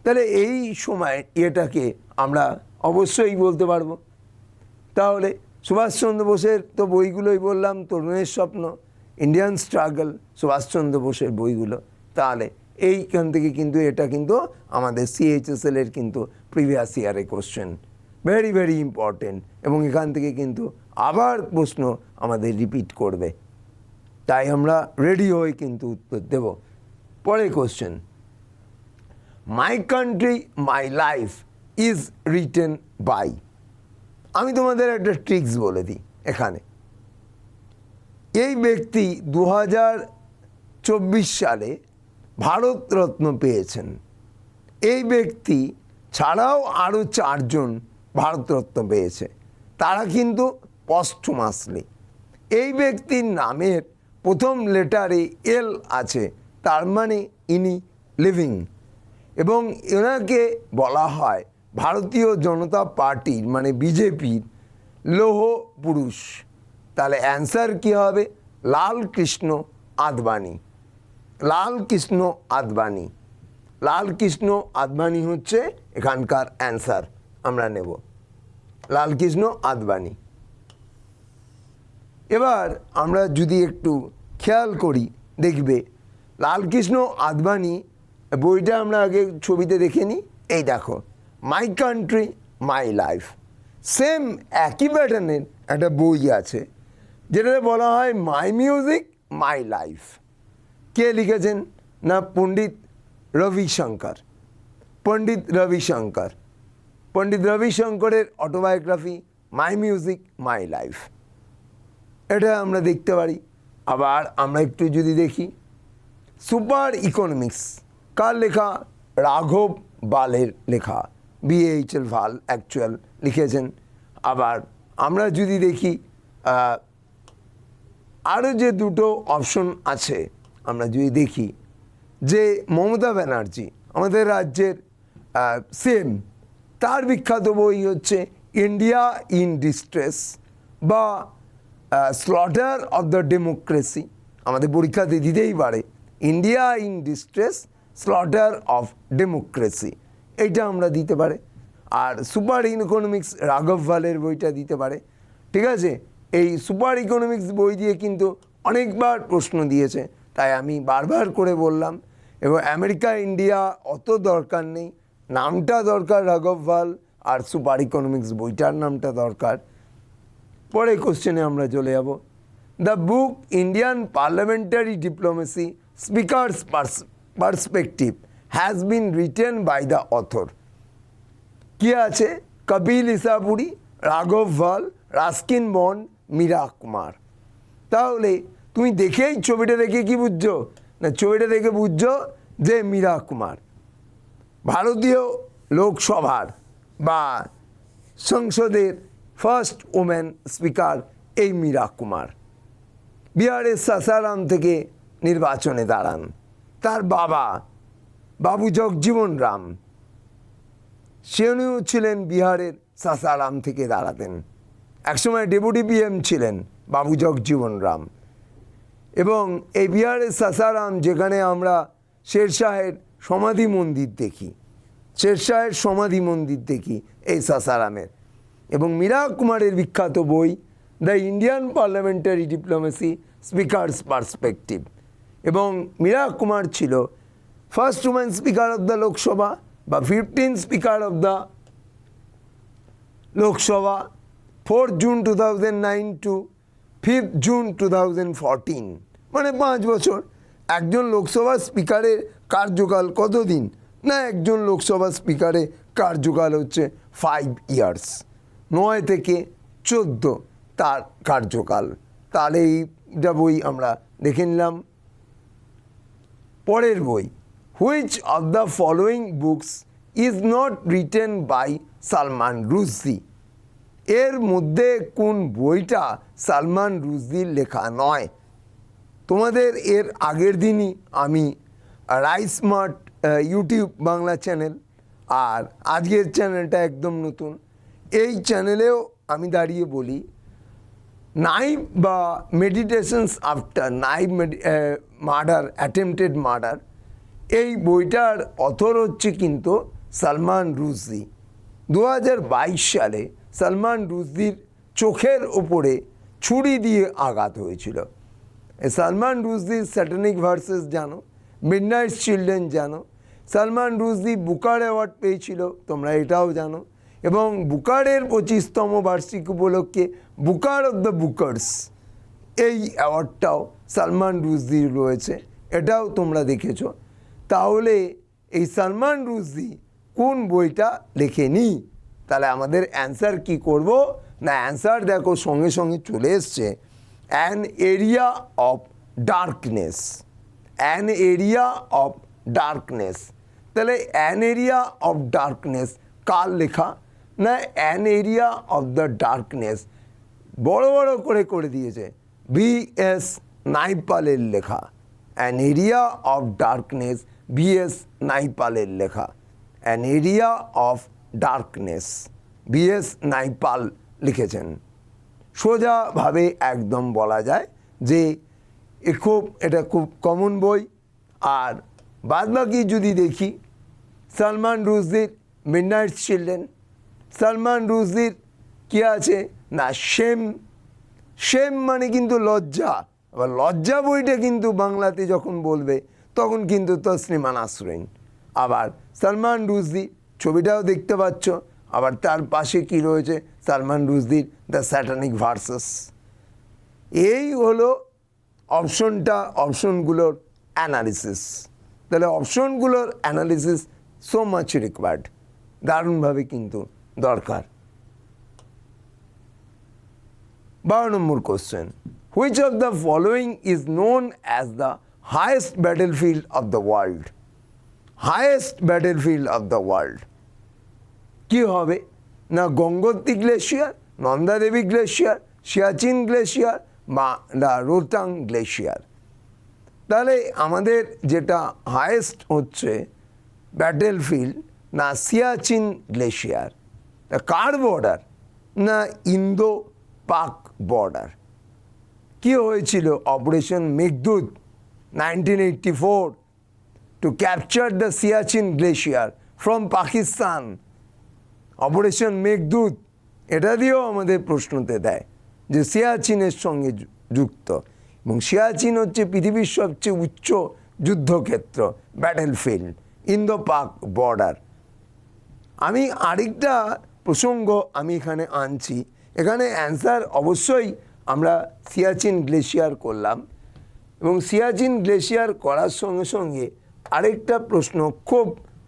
তাহলে এই সময় এটাকে আমরা অবশ্যই বলতে পারবো। তাহলে সুভাষচন্দ্র বোসের তো বইগুলোই বললাম, তরুণের স্বপ্ন, ইন্ডিয়ান স্ট্রাগল, সুভাষচন্দ্র বোসের বইগুলো। তাহলে এইখান থেকে কিন্তু এটা কিন্তু আমাদের CHSL এর কিন্তু প্রিভিয়াস ইয়ারে কোশ্চেন, ভেরি ভেরি ইম্পর্টেন্ট, এবং এখান থেকে কিন্তু আবার প্রশ্ন আমাদের রিপিট করবে, তাই আমরা রেডি হয়ে কিন্তু উত্তর দেব। পরের question, my country my life is written by. আমি তোমাদের একটা ট্রিক্স বলে দিই এখানে। এই ব্যক্তি 2024 সালে ভারতরত্ন পেয়েছেন। এই ব্যক্তি ছাড়াও আরও 4 জন ভারতরত্ন পেয়েছে, তারা কিন্তু পস্টমাসলি। এই ব্যক্তির নামের প্রথম লেটারে এল আছে, তার মানে ইনি লিভিং, এবং এনাকে বলা হয় ভারতীয় জনতা পার্টির মানে বিজেপির লৌহ পুরুষ। তাহলে অ্যান্সার কী হবে? লালকৃষ্ণ আদবানি। লালকৃষ্ণ আদবানি, লালকৃষ্ণ আদবানি হচ্ছে এখানকার অ্যান্সার আমরা নেব, লালকৃষ্ণ আদবানি। এবার আমরা যদি একটু খেয়াল করি, দেখবে লালকৃষ্ণ আদবানি বইটা আমরা আগে ছবিতে দেখে নিই। এই দেখো, মাই কান্ট্রি মাই লাইফ, সেম একই প্যাটার্নের একটা বই আছে যেটাতে বলা হয় মাই মিউজিক মাই লাইফ। কে লিখেছেন? না পণ্ডিত রবিশঙ্কর। পণ্ডিত রবিশঙ্কর, পণ্ডিত রবিশঙ্করের autobiography my music my life, এটা আমরা দেখতে পারি। আবার আমরা একটু যদি দেখি, সুপার ইকোনমিক্স কার লেখা? রাঘব বালের লেখা, BHL ভাল অ্যাকচুয়াল লিখেছেন। আবার আমরা যদি দেখি আরও যে দুটো অপশন আছে, আমরা যদি দেখি যে মমতা ব্যানার্জি আমাদের রাজ্যের সেম, তার বিখ্যাত বই হচ্ছে ইন্ডিয়া ইন ডিস্ট্রেস বা স্লটার অফ দ্য ডেমোক্রেসি। আমাদের পরীক্ষাতে দিতেই পারে India in distress, slaughter of democracy, এইটা আমরা দিতে পারে। আর সুপার ইকোনমিক্স রাঘব ভালের বইটা দিতে পারে। ঠিক আছে, এই সুপার ইকোনমিক্স বই দিয়ে কিন্তু অনেকবার প্রশ্ন দিয়েছে, তাই আমি বারবার করে বললাম। এবং আমেরিকা ইন্ডিয়া অত দরকার নেই, নামটা দরকার রাঘব ভাল, আর সুপার ইকোনমিক্স বইটার নামটা দরকার। পরে কোশ্চেনে আমরা চলে যাব। The book Indian parliamentary diplomacy speaker's perspective has been written by the author. কী আছে? কপিল ইসাপুরি, রাঘব ভাল, রাস্কিন বন্ড, মীরা কুমার। তাহলে তুমি দেখেই ছবিটা দেখে কি বুঝছো? না, ছবিটা দেখে বুঝছো যে মীরা কুমার ভারতীয় লোকসভার বা সংসদের ফার্স্ট ওমেন স্পিকার, এই মীরা কুমার বিহারের সাসারাম থেকে নির্বাচনে দাঁড়ান। তার বাবা বাবু জগজীবন রাম, সেও ছিলেন বিহারের সাসারাম থেকে দাঁড়াতেন। একসময় ডেপুটি PM ছিলেন বাবু জগজীবন রাম। এবং এই বিহারের সাসারাম, যেখানে আমরা শেরশাহের সমাধি মন্দির দেখি, শেরশাহের সমাধি মন্দির দেখি এই সাসারামের। এবং মীরা কুমারের বিখ্যাত বই the Indian parliamentary diplomacy speaker's perspective. এবং মীরা কুমার ছিল first women speaker of the Lok Sabha বা 15th speaker of the Lok Sabha, 4 June 2009 to 5 June 2014, মানে 5 বছর। একজন লোকসভা স্পিকারের কার্যকাল কতদিন? না, একজন লোকসভা স্পিকারের কার্যকাল হচ্ছে 5 ইয়ার্স, 9 থেকে 14 তার কার্যকাল। তাহলে এইটা বই আমরা দেখে নিলাম। পরের বই, which of the following books is not written by Salman Rushdie. এর মধ্যে কোন বইটা সালমান রুশদির লেখা নয়? তোমাদের এর আগের দিনই আমি রাইসমার্ট ইউটিউব বাংলা চ্যানেল, আর আজকের চ্যানেলটা একদম নতুন, এই চ্যানেলেও আমি দাঁড়িয়ে বলি, নাইভ বা meditations after naive murder, attempted murder, এই বইটার অথর হচ্ছে কিন্তু সালমান রুশদি। 2022 সালে সালমান রুশদির চোখের ওপরে ছুরি দিয়ে আঘাত হয়েছিল। সালমান রুশদির স্যাটানিক ভার্সেস জানো, মিডনাইট চিলড্রেন জানো, সালমান রুশদি বুকার অ্যাওয়ার্ড পেয়েছিল, তোমরা এটাও জানো, এবং বুকারের 25তম বার্ষিকী উপলক্ষে বুকার অফ দ্য বুকার্স এই অ্যাওয়ার্ডটাও সালমান রুশদির রয়েছে, এটাও তোমরা দেখেছ। তাহলে এই সালমান রুশদি কোন বইটা লেখেনি? তাহলে আমাদের অ্যান্সার কি করব না, অ্যান্সার দেখো সঙ্গে সঙ্গে চলে এসছে, an area of darkness, an area of darkness. তাহলে অ্যান এরিয়া অফ ডার্কনেস কার লেখা? না, an area of the darkness বড় বড় করে দিয়েছে, বি.এস. নাইপালের লেখা। An area of darkness, B S. নাইপালের লেখা। An area of darkness, B S. Naipaul লিখেছেন। সোজাভাবে একদম বলা যায় যে এটা খুব কমন বই। আর বাদবাকি যদি দেখি, সালমান রুশদির মিডনাইট চিলড্রেন, সালমান রুশদির কী আছে না, শেম মানে কিন্তু লজ্জা। আবার লজ্জা বইটা কিন্তু বাংলাতে যখন বলবে তখন কিন্তু তসলিমা নাসরিন। আবার সালমান রুশদি ছবিটাও দেখতে পাচ্ছ, আবার তার পাশে কি রয়েছে, সালমান রুশদির দ্য স্যাটানিক ভার্সেস। এই হলো অপশনগুলোর অ্যানালিসিস। তাহলে অপশনগুলোর অ্যানালিসিস সো মাচ রিকোয়ার্ড, দারুণভাবে কিন্তু দরকার। 12 number question, which of the following is known as the highest battlefield of the world? Highest battlefield of the world কী হবে না, Gangotri glacier, Nanda Devi glacier, Siachen glacier বা রোহতাং গ্লেশিয়ার। তাহলে আমাদের যেটা হাইয়েস্ট হচ্ছে ব্যাটেলফিল্ড না সিয়াচিন গ্লেশিয়ার। কার বর্ডার? না ইন্দো পাক বর্ডার। কী হয়েছিল? Operation Meghdoot 1984 to capture the Siachen glacier from Pakistan. Operation Meghdoot, এটা দিয়েও আমাদের প্রশ্নতে দেয় যে সিয়াচিনের সঙ্গে যুক্ত, এবং সিয়াচিন হচ্ছে পৃথিবীর সবচেয়ে উচ্চ যুদ্ধক্ষেত্র, ব্যাটেলফিল্ড, ইন্দো পাক বর্ডার। আমি আরেকটা প্রসঙ্গ আমি এখানে আনছি, এখানে অ্যান্সার অবশ্যই আমরা সিয়াচিন গ্লেশিয়ার করলাম, এবং সিয়াচিন গ্লেশিয়ার করার সঙ্গে সঙ্গে আরেকটা প্রশ্ন খুব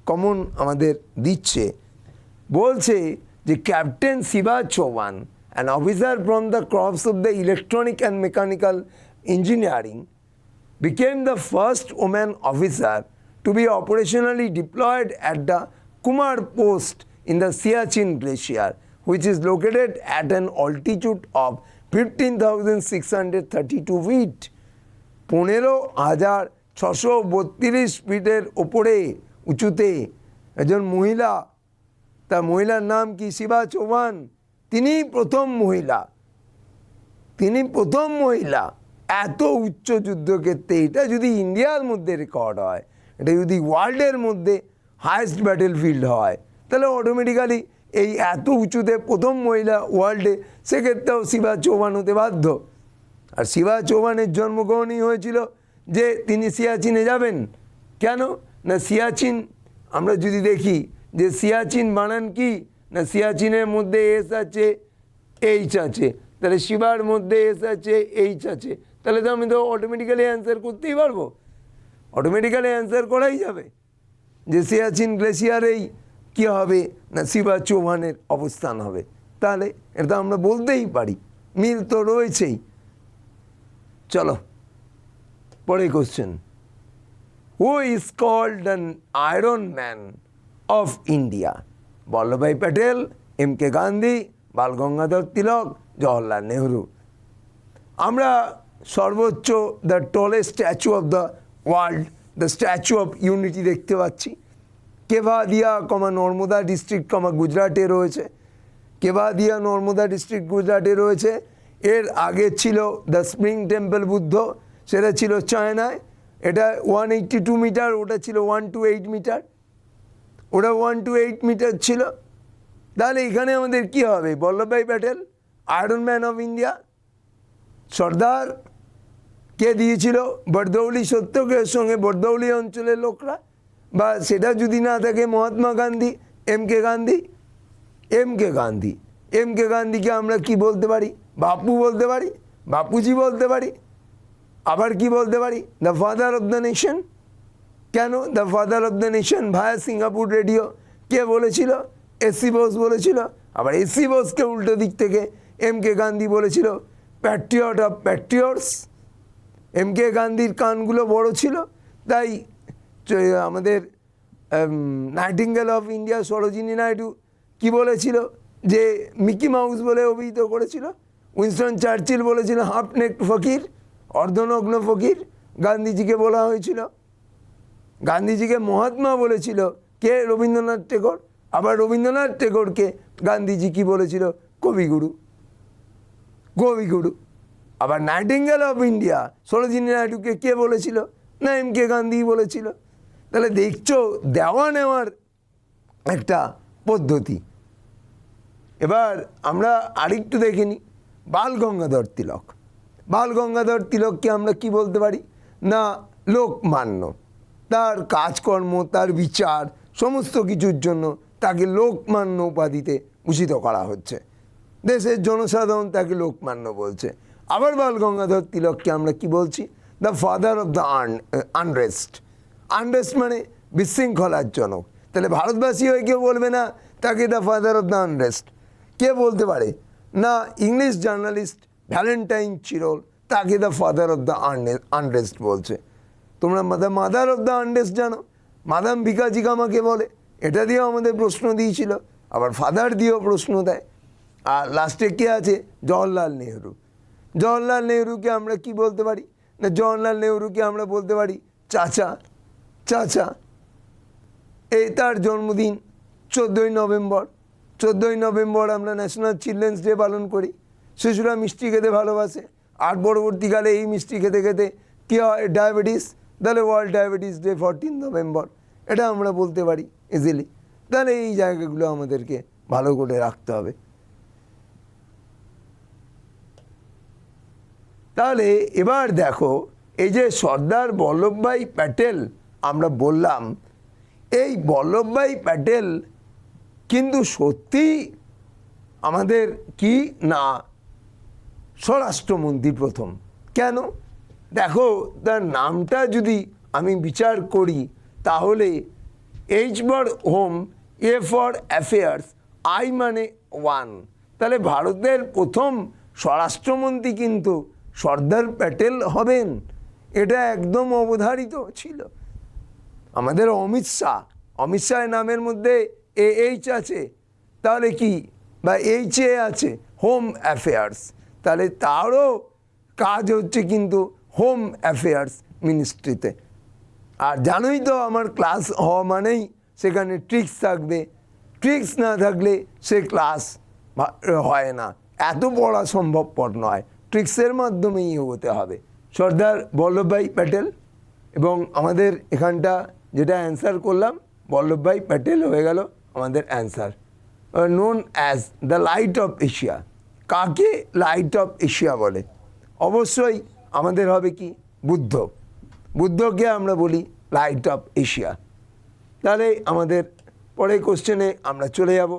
কমন আমাদের দিচ্ছে, বলছে যে captain Shiva Chauhan, an officer from the corps of the electronic and mechanical engineering, became the first woman officer to be operationally deployed at the Kumar post in the Siachen Glacier, which is located at an altitude of 15,632 feet. 15,632 ফিটের ওপরে উঁচুতে একজন মহিলা, তার মহিলার নাম কি? শিবা চৌহান। তিনি প্রথম মহিলা এত উচ্চ যুদ্ধক্ষেত্রে। এটা যদি ইন্ডিয়ার মধ্যে রেকর্ড হয়, এটা যদি ওয়ার্ল্ডের মধ্যে হায়েস্ট ব্যাটেলফিল্ড হয়, তাহলে অটোমেটিক্যালি এই এত উঁচুতে প্রথম মহিলা ওয়ার্ল্ডে, সেক্ষেত্রেও শিবা চৌহান হতে বাধ্য। আর শিবা চৌহানের জন্মগ্রহণই হয়েছিল যে তিনি সিয়াচিনে যাবেন। কেন না, সিয়াচিন আমরা যদি দেখি যে সিয়াচিন বানান কি না, সিয়াচিনের মধ্যে এস আছে, এইচ আছে, তাহলে শিবার মধ্যে এস আছে, এইচ আছে, তাহলে তো আমি তো অটোমেটিক্যালি অ্যান্সার করতেই পারবো, অটোমেটিক্যালি অ্যান্সার করাই যাবে যে সিয়াচিন গ্লেশিয়ারেই কী হবে না, শিবা চৌহানের অবস্থান হবে। তাহলে এটা আমরা বলতেই পারি, মিল তো রয়েছেই। চলো পরে question, who is called an iron man of India? Vallabhbhai Patel, M K. Gandhi, Bal Gangadhar Tilak, Jawaharlal Nehru. আমরা সর্বোচ্চ the tallest statue of the world, the statue of unity দেখতে পাচ্ছি। কেভাদিয়া, নর্মদা ডিস্ট্রিক্ট, গুজরাটে রয়েছে। কেবাদিয়া নর্মদা ডিস্ট্রিক্ট গুজরাটে রয়েছে। এর আগে ছিল দ্য স্প্রিং টেম্পল বুদ্ধ, সেটা ছিল চায়নায়। এটা 182 মিটার, ওটা ছিল 128 মিটার, ওটা 128 মিটার ছিল। তাহলে এখানে আমাদের কি হবে? Vallabhbhai Patel iron man of India. Sardar কে দিয়েছিল? বরদৌলি সত্যাগ্রহের সঙ্গে বরদৌলি অঞ্চলের লোকরা, বা সেটা যদি না থাকে Mahatma Gandhi, M K Gandhi. M K গান্ধীকে আমরা কি বলতে পারি? বাপু বলতে পারি, বাপুজি বলতে পারি। আবার কি বলতে পারি? The father of the nation. কেন the father of the nation? Via Singapore radio কে বলেছিল? এসি বোস বলেছিল। আবার এসি বোসকে উল্টো দিক থেকে এম কে গান্ধী বলেছিল patriot of patriots. M K গান্ধীর কানগুলো বড় ছিল, তাই আমাদের nightingale of India Sarojini Naidu কি বলেছিল? যে মিকি মাউস বলে অভিহিত করেছিল। উইনস্টন চার্চিল বলেছিল হাফ নেকড ফকির, অর্ধনগ্ন ফকির গান্ধীজিকে বলা হয়েছিল। গান্ধীজিকে মহাত্মা বলেছিল কে? রবীন্দ্রনাথ টেগোর। আবার রবীন্দ্রনাথ টেগোরকে গান্ধীজি কি বলেছিল? কবিগুরু। আবার নাইটিঙ্গেল অফ ইন্ডিয়া সরোজিনী নাইডুকে কে বলেছিল? না, এম কে গান্ধী বলেছিল। তাহলে দেখছো দেওয়া নেওয়ার একটা পদ্ধতি। এবার আমরা আরেকটু দেখে নিই বাল গঙ্গাধর তিলক। বাল গঙ্গাধর তিলককে আমরা কি বলতে পারি? না, লোকমান্য। তার কাজকর্ম, তার বিচার, সমস্ত কিছুর জন্য তাকে লোকমান্য উপাধিতে ভূষিত করা হচ্ছে। দেশের জনসাধারণ তাকে লোকমান্য বলছে। আবার বাল গঙ্গাধর তিলককে আমরা কি বলছি? The father of the unrest. Unrest মানে বিশৃঙ্খলার জনক। তাহলে ভারতবাসী হয়ে কেউ বলবে না তাকে the father of the unrest. কে বলতে পারে? না, ইংলিশ জার্নালিস্ট ভ্যালেন্টাইন চিরল তাকে the father of the unrest বলছে। তোমরা the mother of the unrest জানো? মাদাম ভিকাজি কামাকে বলে। এটা দিয়েও আমাদের প্রশ্ন দিয়েছিল, আবার ফাদার দিয়েও প্রশ্ন দেয়। আর লাস্টে কে আছে? জওহরলাল নেহরু। জওহরলাল নেহরুকে আমরা কি বলতে পারি? না, জওহরলাল নেহরুকে আমরা বলতে পারি চাচা। এই তার জন্মদিন 14ই নভেম্বর। 14ই নভেম্বর আমরা ন্যাশনাল চিলড্রেন্স ডে পালন করি। শিশুরা মিষ্টি খেতে ভালোবাসে, আর পরবর্তীকালে এই মিষ্টি খেতে খেতে কী হয়? ডায়াবেটিস। তাহলে ওয়ার্ল্ড ডায়াবেটিস ডে 14 নভেম্বর, এটা আমরা বলতে পারি ইজিলি। তাহলে এই জায়গাগুলো আমাদেরকে ভালো করে রাখতে হবে। তাহলে এবার দেখো, এই যে সর্দার বল্লভভাই প্যাটেল আমরা বললাম, এই বল্লভভাই প্যাটেল কিন্তু সত্যিই আমাদের কি না স্বরাষ্ট্রমন্ত্রী প্রথম। কেন? দেখো, তার নামটা যদি আমি বিচার করি তাহলে H for home, A for affairs, I মানে 1। তাহলে ভারতের প্রথম স্বরাষ্ট্রমন্ত্রী কিন্তু সর্দার প্যাটেল হবেন। এটা একদম অবধারিত ছিল। আমাদের অমিত শাহের নামের মধ্যে এইচ আছে, তাহলে কি? বা এইচ এ আছে, হোম অ্যাফেয়ার্স। তাহলে তারও কাজ হচ্ছে কিন্তু হোম অ্যাফেয়ার্স মিনিস্ট্রিতে। আর জানোই তো আমার ক্লাস হওয়া মানেই সেখানে ট্রিক্স থাকবে। ট্রিক্স না থাকলে সে ক্লাস হয় না, এত পড়া সম্ভবপর নয়। ট্রিক্সের মাধ্যমেই এগোতে হবে। সর্দার বল্লভভাই প্যাটেল, এবং আমাদের এখানটা যেটা অ্যান্সার করলাম বল্লভভাই প্যাটেল হয়ে গেল আমাদের answer. Known as the light off Asia. কাকে লাইট অফ এশিয়া বলে? অবশ্যই আমাদের হবে কি? বুদ্ধকে আমরা বলি লাইট অফ এশিয়া। তাহলে আমাদের পরের কোশ্চেনে আমরা চলে যাব।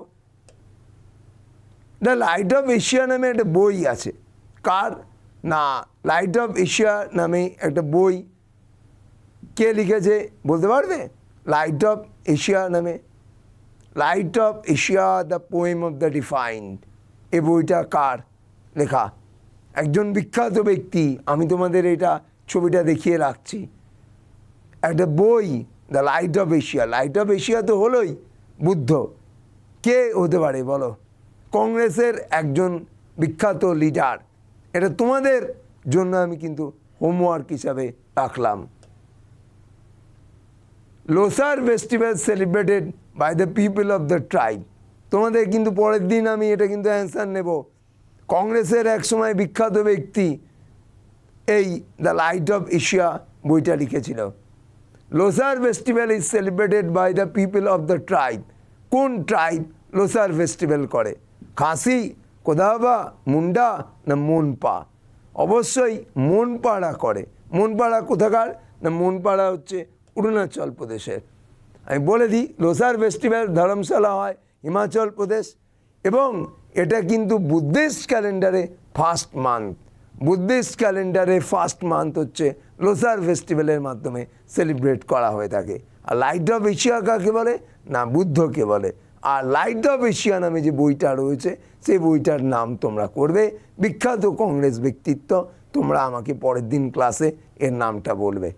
দ্য লাইট অফ এশিয়া নামে একটা বই আছে। কার? না, লাইট অফ এশিয়া নামে একটা বই কে লিখেছে বলতে পারবে? লাইট অফ এশিয়া নামে, light off Asia the poem of the defined, এই বইটা কার লেখা? একজন বিখ্যাত ব্যক্তি। আমি তোমাদের এটা ছবিটা দেখিয়ে রাখছি। একটা বই, the light off Asia. Light off Asia তো হলোই বুদ্ধ। কে হতে পারে বলো? কংগ্রেসের একজন বিখ্যাত লিডার। এটা তোমাদের জন্য আমি কিন্তু হোমওয়ার্ক হিসাবে রাখলাম। Losar festival celebrated by the people of the tribe. তোমাদের কিন্তু পরের দিন আমি এটা কিন্তু অ্যান্সার নেব। কংগ্রেসের এক সময় বিখ্যাত ব্যক্তি এই দ্য লাইট অফ এশিয়া বইটা লিখেছিল। Losar festival is celebrated by the people of the tribe. কোন ট্রাইব লোসার ফেস্টিভ্যাল করে? খাসি, কোদাবা, মুন্ডা না মনপা? অবশ্যই মনপাড়া করে। মনপাড়া কোথাকার? না মনপাড়া হচ্ছে অরুণাচল প্রদেশের। আমি বলে দিই, লোসার ফেস্টিভ্যাল ধর্মশালা হয় হিমাচল প্রদেশ, এবং এটা কিন্তু বুদ্ধিস্ট ক্যালেন্ডারে ফার্স্ট মান্থ। বুদ্ধিস্ট ক্যালেন্ডারে ফার্স্ট মান্থ হচ্ছে লোসার ফেস্টিভ্যালের মাধ্যমে সেলিব্রেট করা হয়ে থাকে। আর লাইট অফ এশিয়া কাকে বলে? না বুদ্ধকে বলে। আর লাইট অফ এশিয়া নামে যে বইটা রয়েছে সেই বইটার নাম তোমরা করবে। বিখ্যাত কংগ্রেস ব্যক্তিত্ব, তোমরা আমাকে পরের দিন ক্লাসে এর নামটা বলবে।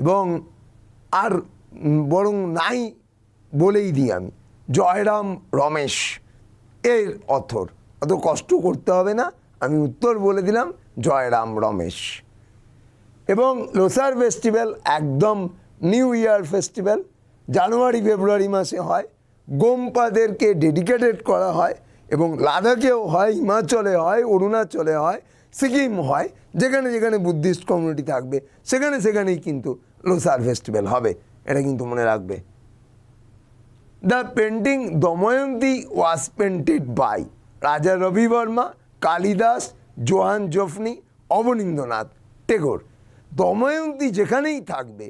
এবং আর বরং নাই বলেই দিই আমি, জয়রাম রমেশ এর অথর। অত কষ্ট করতে হবে না, আমি উত্তর বলে দিলাম, জয়রাম রমেশ। এবং লোসার ফেস্টিভ্যাল একদম নিউ ইয়ার ফেস্টিভ্যাল, জানুয়ারি ফেব্রুয়ারি মাসে হয়। গোমপাদেরকে ডেডিকেটেড করা হয়, এবং লাদাখেও হয়, হিমাচলে হয়, অরুণাচলে হয়, সিকিম হয়। যেখানে যেখানে বুদ্ধিস্ট কমিউনিটি থাকবে সেখানে সেখানেই কিন্তু লোসার ফেস্টিভ্যাল হবে, এটা কিন্তু মনে রাখবে। The painting Damayanti was painted by Raja Ravi Varma, Kalidas, Johann Zoffany, Abanindranath Tagore. Damayanti যেখানেই থাকবে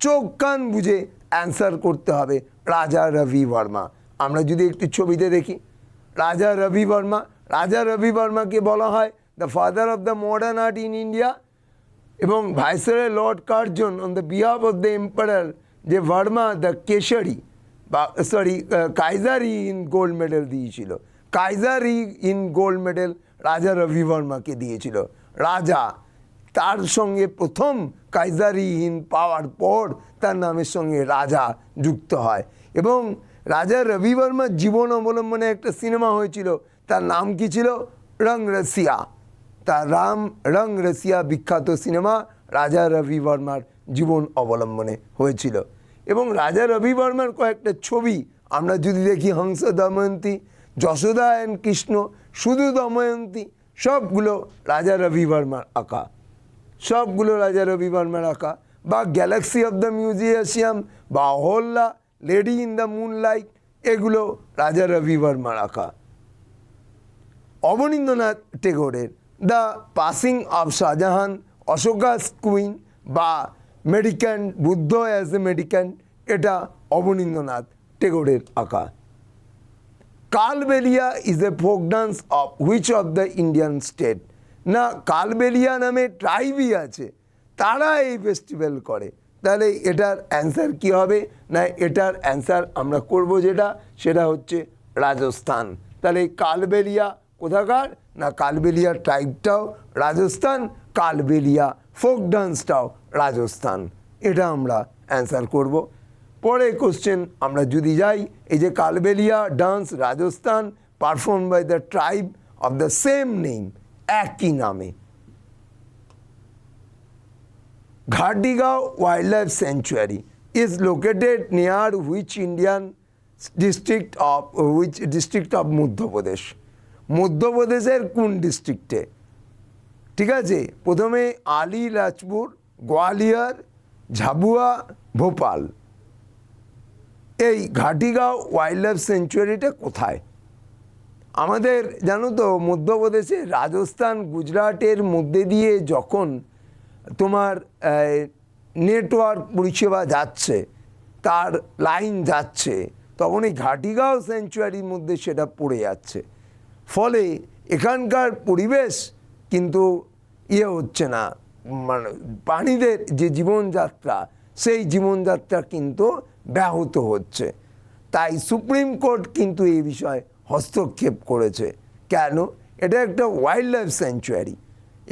চোখ কান বুঝে অ্যান্সার করতে হবে রাজা রবি বর্মা। আমরা যদি একটু ছবিতে দেখি, রাজা রবি বর্মা, রাজা রবি বর্মাকে বলা হয় the father of the modern art in India. এবং viceroy lord Curzon on the behalf of the emperor যে বর্মা দ্য কেশরি বা কাইজারি ইন গোল্ড মেডেল দিয়েছিল, কাইজারি ইন গোল্ড মেডেল রাজা রবি বর্মাকে দিয়েছিল। রাজা তার সঙ্গে প্রথম কাইজারি ইন পাওয়ার পর তার নামের সঙ্গে রাজা যুক্ত হয়। এবং রাজা রবি বর্মার জীবন অবলম্বনে একটা সিনেমা হয়েছিল, তার নাম কি ছিল? রং রসিয়া। তার রং রসিয়া বিখ্যাত সিনেমা রাজা রবি বর্মার জীবন অবলম্বনে হয়েছিল। এবং রাজা রবি বর্মার কয়েকটা ছবি আমরা যদি দেখি, হংস দময়ন্তী, যশোদা অ্যান্ড কৃষ্ণ, শুধু দময়ন্তী, সবগুলো রাজা রবি বর্মার আঁকা, সবগুলো রাজা রবি বর্মার আঁকা। বা গ্যালাক্সি অফ দ্য মিউজিয়াম বা Ahalya, lady in the moonlight, এগুলো রাজা রবি বর্মার আঁকা। অবনীন্দ্রনাথ টেগোরের the passing of Shahjahan, Ashoka's queen বা মেডিক্যান্ট, বুদ্ধ অ্যাজ এ মেডিক্যান্ট, এটা অবনীন্দ্রনাথ টেগোরের আঁকা। Kalbelia is a folk dance of which of the Indian state? না কালবেলিয়া নামে ট্রাইবই আছে, তারা এই ফেস্টিভ্যাল করে। তাহলে এটার অ্যান্সার কি হবে? না এটার অ্যান্সার আমরা করব যেটা, সেটা হচ্ছে রাজস্থান। তাহলে কালবেলিয়া কোথাকার? না কালবেলিয়া ট্রাইবটাও রাজস্থান, কালবেলিয়া ফোক ডান্সটাও রাজস্থান। এটা আমরা অ্যান্সার করব। পরে কোশ্চেন আমরা যদি যাই, এই যে Kalbelia dance Rajasthan, perform by the tribe of the same name, একই নামে। ঘাটিগাঁও wild life sanctuary is located near which Indian district of Madhya Pradesh? মধ্যপ্রদেশের কোন ডিস্ট্রিক্টে? ঠিক আছে, প্রথমে আলিরাজপুর, গোয়ালিয়র, ঝাবুয়া, ভোপাল। এই ঘাটিগাঁও ওয়াইল্ড লাইফ স্যাংচুয়ারিটা কোথায়? আমাদের জানো তো মধ্যপ্রদেশে রাজস্থান গুজরাটের মধ্যে দিয়ে যখন তোমার নেটওয়ার্ক পরিষেবা যাচ্ছে, তার লাইন যাচ্ছে, তখন এই ঘাটিগাঁও স্যাংচুয়ারির মধ্যে সেটা পড়ে যাচ্ছে। ফলে এখানকার পরিবেশ কিন্তু হচ্ছে না, মানে প্রাণীদের যে জীবনযাত্রা, সেই জীবনযাত্রা কিন্তু ব্যাহত হচ্ছে। তাই সুপ্রিম কোর্ট কিন্তু এই বিষয়ে হস্তক্ষেপ করেছে। কেন? এটা একটা ওয়াইল্ড লাইফ স্যাংচুয়ারি,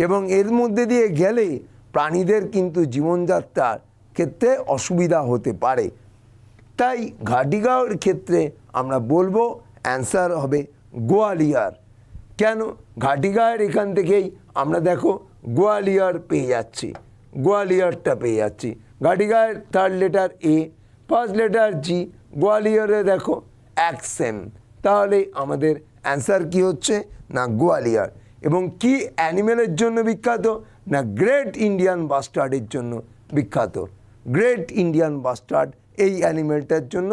এবং এর মধ্যে দিয়ে গেলে প্রাণীদের কিন্তু জীবনযাত্রার ক্ষেত্রে অসুবিধা হতে পারে। তাই ঘাটিগাঁওর ক্ষেত্রে আমরা বলবো অ্যান্সার হবে গোয়ালিয়র। কেন? ঘাটিগাঁওয়ের এখান থেকেই আমরা দেখো গোয়ালিয়র পেয়ে যাচ্ছি, গোয়ালিয়রটা পেয়ে যাচ্ছি। ঘাটিগাঁওয়ের থার্ড লেটার এ, ফার্স্ট লেটার জি, গোয়ালিয়রে দেখো এক সেম, তাহলে আমাদের অ্যান্সার কি হচ্ছে না গোয়ালিয়র। এবং কি অ্যানিমেলের জন্য বিখ্যাত না গ্রেট ইন্ডিয়ান বাস্টার্ডের জন্য বিখ্যাত। গ্রেট ইন্ডিয়ান বাস্টার্ড এই অ্যানিমেলটার জন্য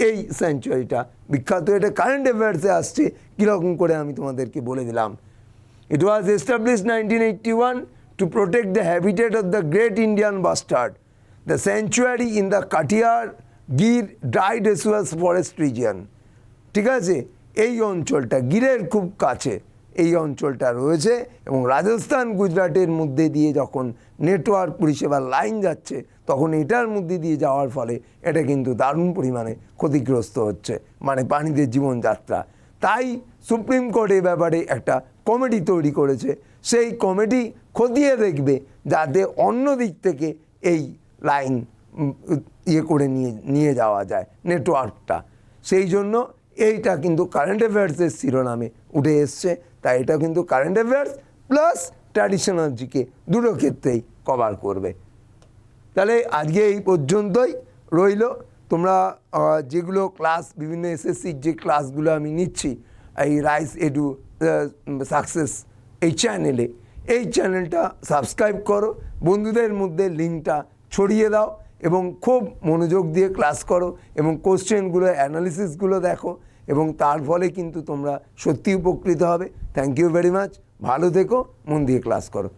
এই স্যাংচুয়ারিটা বিখ্যাত। এটা কারেন্ট অ্যাফেয়ার্সে আসছে, কীরকম করে আমি তোমাদেরকে বলে দিলাম। It was established 1981 to protect the habitat of the great Indian bustard. The sanctuary in the Kathiawar Gir dry deciduous forest region. ঠিক আছে, এই অঞ্চলটা গিরের খুব কাছে এই অঞ্চলটা রয়েছে এবং রাজস্থান গুজরাটের মধ্যে দিয়ে যখন নেটওয়ার্ক পরিষেবার লাইন যাচ্ছে তখন এটার মধ্যে দিয়ে যাওয়ার ফলে এটা কিন্তু দারুণ পরিমাণে ক্ষতিগ্রস্ত হচ্ছে, মানে প্রাণীদের জীবনযাত্রা। তাই সুপ্রিম কোর্ট এ ব্যাপারে একটা কমিটি তৈরি করেছে, সেই কমিটি খতিয়ে দেখবে যাতে অন্য দিক থেকে এই লাইন ইয়ে করে নিয়ে যাওয়া যায় নেটওয়ার্কটা। সেই জন্য এইটা কিন্তু কারেন্ট অ্যাফেয়ার্সের শিরোনামে উঠে এসছে। তাই এটা কিন্তু current affairs plus traditional GK দুটো ক্ষেত্রেই কভার করবে। তাহলে আজকে এই পর্যন্তই রইল। তোমরা যেগুলো ক্লাস বিভিন্ন এসএসসির যে ক্লাসগুলো আমি নিচ্ছি এই রাইস এডু সাকসেস এই চ্যানেলে, এই চ্যানেলটা সাবস্ক্রাইব করো, বন্ধুদের মধ্যে লিঙ্কটা ছড়িয়ে দাও এবং খুব মনোযোগ দিয়ে ক্লাস করো এবং কোশ্চেনগুলো অ্যানালিসিসগুলো দেখো এবং তার ফলে কিন্তু তোমরা সত্যি উপকৃত হবে। থ্যাংক ইউ ভেরি মাচ, ভালো থেকো, মন দিয়ে ক্লাস করো।